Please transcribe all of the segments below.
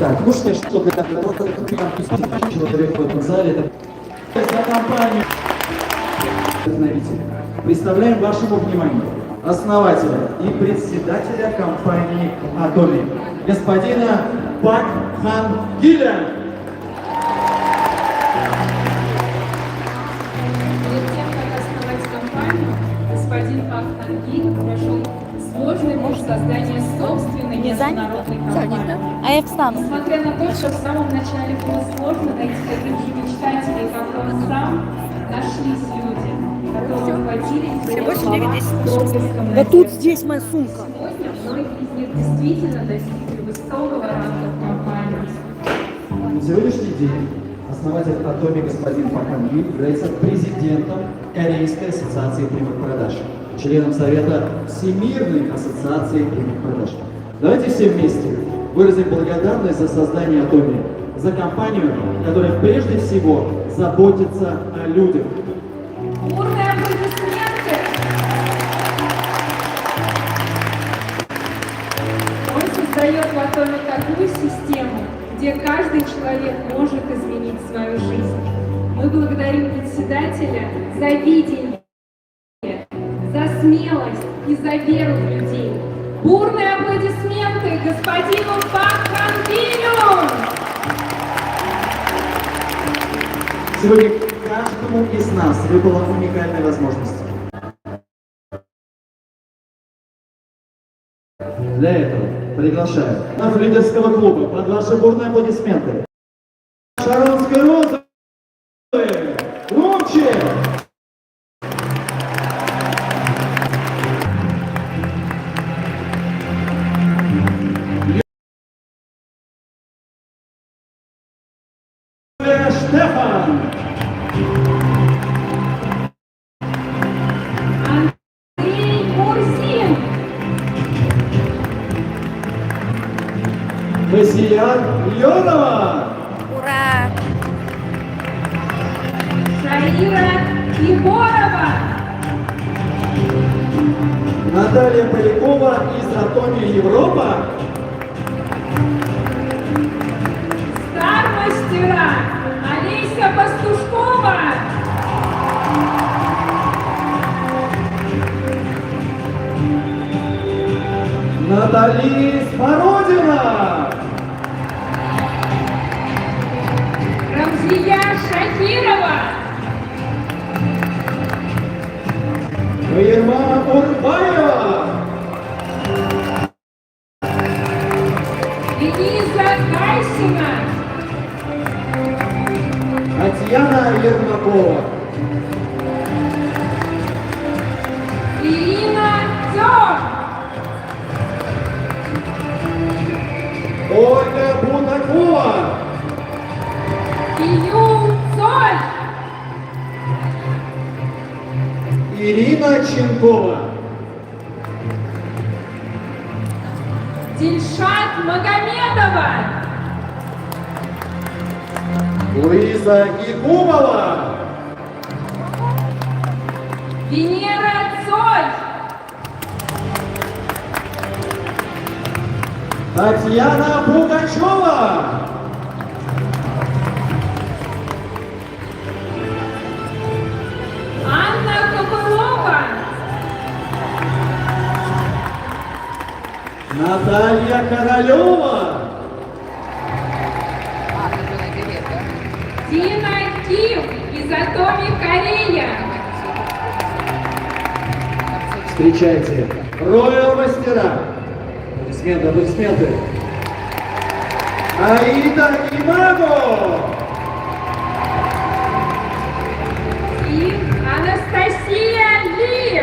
Так, ну что для человек в этом зале, это за компанию. Представляем вашему вниманию основателя и председателя компании Atomic, господина Пак Хан Гиля. Перед тем, как основать компанию, господин Пак Хан Ги прошел сложный путь создания собственной международной компании. А я встану. Несмотря на то, что в самом начале было сложно найти таких же мечтателей, как он сам, нашлись люди, которые хватили Да тут здесь моя сумка. Сегодня многие из них действительно достигли высокого ранга в компании. На сегодняшний день основатель Atomic господин Пак Хан Ги является президентом Корейской ассоциации прямых продаж, членом Совета Всемирной ассоциации прямых продаж. Давайте все вместе выразим благодарность за создание Atomic, за компанию, которая прежде всего заботится о людях. Бурные аплодисменты! Он создает в Atomic такую систему, где каждый человек может изменить свою жизнь. Мы благодарим председателя за видение, за смелость и за веру в людей. Бурные аплодисменты господину Пак Хан Гию! Сегодня каждому из нас выпала уникальная возможность. Для этого приглашаю на лидерского клуба под ваши бурные аплодисменты. Шаронской розы! Громче! Штефан! Андрей Мурзин! Василия Леонова! Ура! Шаира Егорова! Наталья Полякова из Atomic Европа! Стар-мастера! Олеся Пастушкова! Натали Смородина! Рамзия Шакирова! Ирма Урбаева! Дениза Гайсина! Татьяна Ермакова! Ирина Дзёр! Ольга Бунакова! Ию Соль! Ирина Ченкова! Дильшат Магомедова! Луиза Якубова! Венера Цоль! Татьяна Пугачева! Анна Копылова! Наталья Королева! Дина Ким из Atomic Корея! Встречайте, Роял Мастера! Аплодисменты, аплодисменты! Аида Имаго! И Анастасия Ли!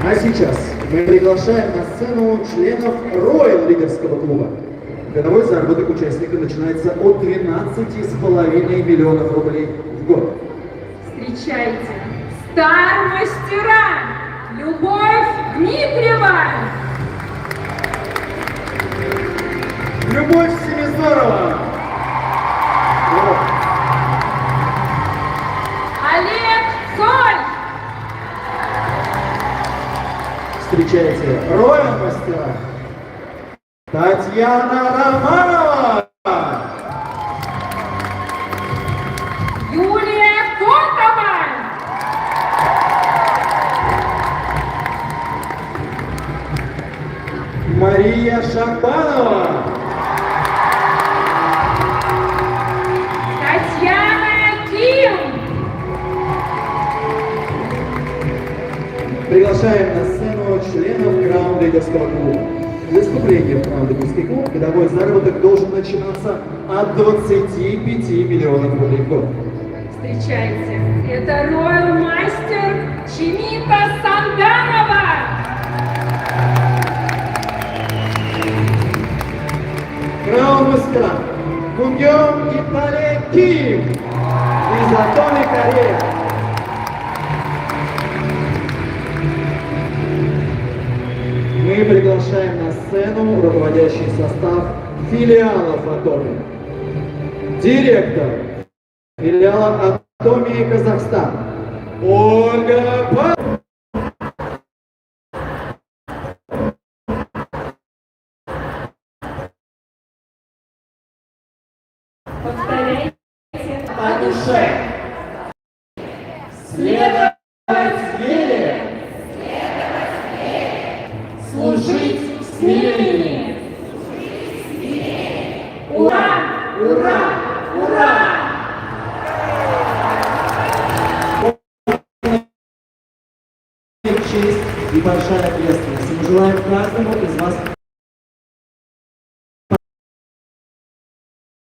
А сейчас мы приглашаем на сцену членов Royal лидерского клуба. Годовой заработок участника начинается от 12,5 миллионов рублей в год. Встречайте! Стар-мастера! Любовь Дмитриева! Любовь Семизорова! Олег Соль! Встречайте, Роял мастера Татьяна Романова! Юлия Котова! Мария Шабанова! Татьяна Ким! Приглашаем на сцену членов Краун-лидерского клуба. Для вступления в Краун-лидерский клуб годовой заработок должен начинаться от 25 миллионов рублей в год. Встречайте, это Royal мастер Чимита Санданова! Краун-мастера Кунгён Италия Ким из Атоми, Корея. Мы приглашаем на сцену руководящий состав филиалов Атоми. Директор филиала Атоми Казахстан Ольга Павловна. Повторяйте. По душе. Следовать вере. Служить в смирении. Ура! Ура! Ура! Честь и большая ответственность. Мы желаем каждому из вас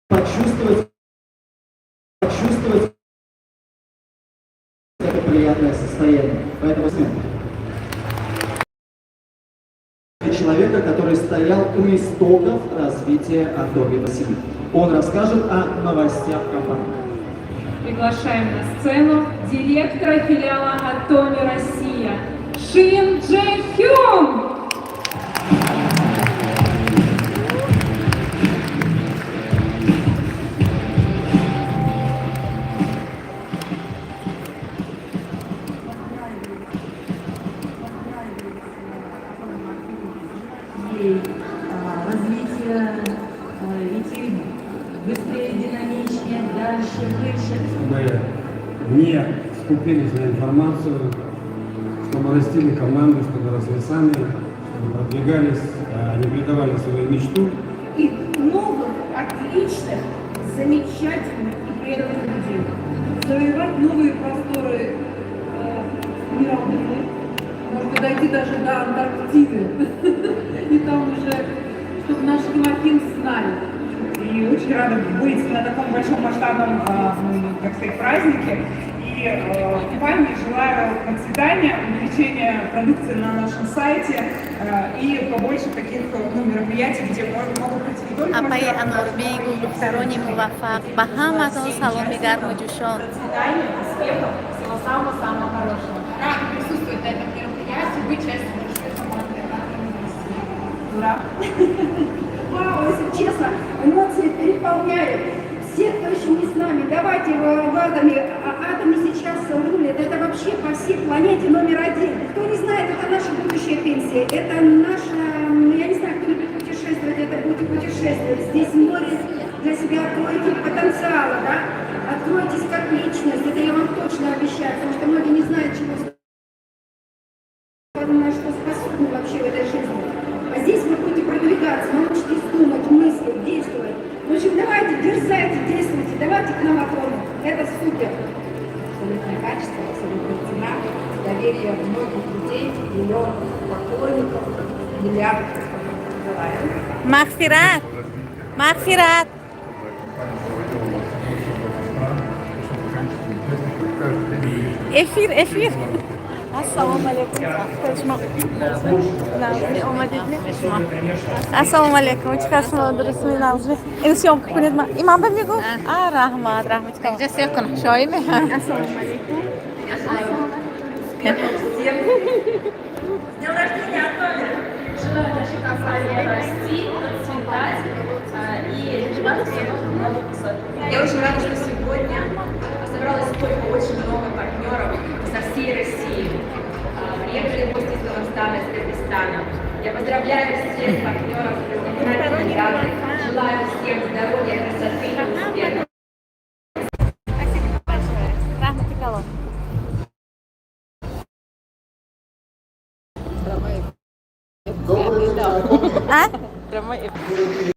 почувствовать это приятное состояние. Поэтому человека, который стоял у истоков развития Атоми Василий. Он расскажет о новостях компании. Приглашаем на сцену директора филиала Атоми Россия Шин Джэ Хюн. Развитие идти быстрее, динамичнее, дальше, выше. Мы не скупились на информацию, чтобы растили команду, чтобы росли сами, чтобы продвигались, не предавали свою мечту. И новых, отличных, замечательных и преданных людей. Завоевать новые просторы мировые. Можно дойти даже до Антарктиды. И там уже, чтобы наш Тимофей знали. И очень рада быть на таком большом масштабном, так сказать, празднике. И компании желаю процветания, увеличения продукции на нашем сайте и побольше таких мероприятий, где могут прийти не только Апай мастера, Анурбек, двухсторонний муваффак, Бахаматон, салон Мигар Муджушон. Процветания, успехов, всего самого-самого хорошего. Рада присутствовать на этом мероприятии, быть частью большой команды. Ура! Вау, если честно, эмоции переполняют. Все, кто еще не с нами, давайте в атоме сейчас рулит. Это вообще по всей планете номер один. Кто не знает, это наша будущая пенсия. Это наша, я не знаю, кто любит путешествовать, это будете путешествовать. Здесь море для себя откроете потенциала, да? Откройтесь как личность, это я вам точно обещаю, потому что многие не знают, чего на что способны вообще в этой жизни. А здесь вы будете продвигаться, научитесь думать, мыслить, действовать. В общем, давайте, дерзайте, действуйте, давайте к нам Атому. Это супер. Абсолютное качество, абсолютная цена, доверие многих людей, миллионов поклонников, миллиардов. Желаю. Махфират! Махфират! Эфир! Ассаламу алейкум. Ассаламу алейкум. Очень хорошо, дұрыс алжи. Энэ съемка көреді ма? Имам бәмегу? Рахмат. Где секунд? Что имя? Ассаламу алейкум. Днем рождения, Атоми! Желаю нашей компании расти, процветать и добиваться новых высот. Я очень рада, что сегодня собралось столько очень много партнеров со всей России. Приехали гости из Казахстана. Казахстана и Кыргызстана. Я поздравляю всех партнеров с знаменательной датой. Желаю всем здоровья, красоты и успеха. Спасибо большое. Рахма Тикало. Добрый день. А?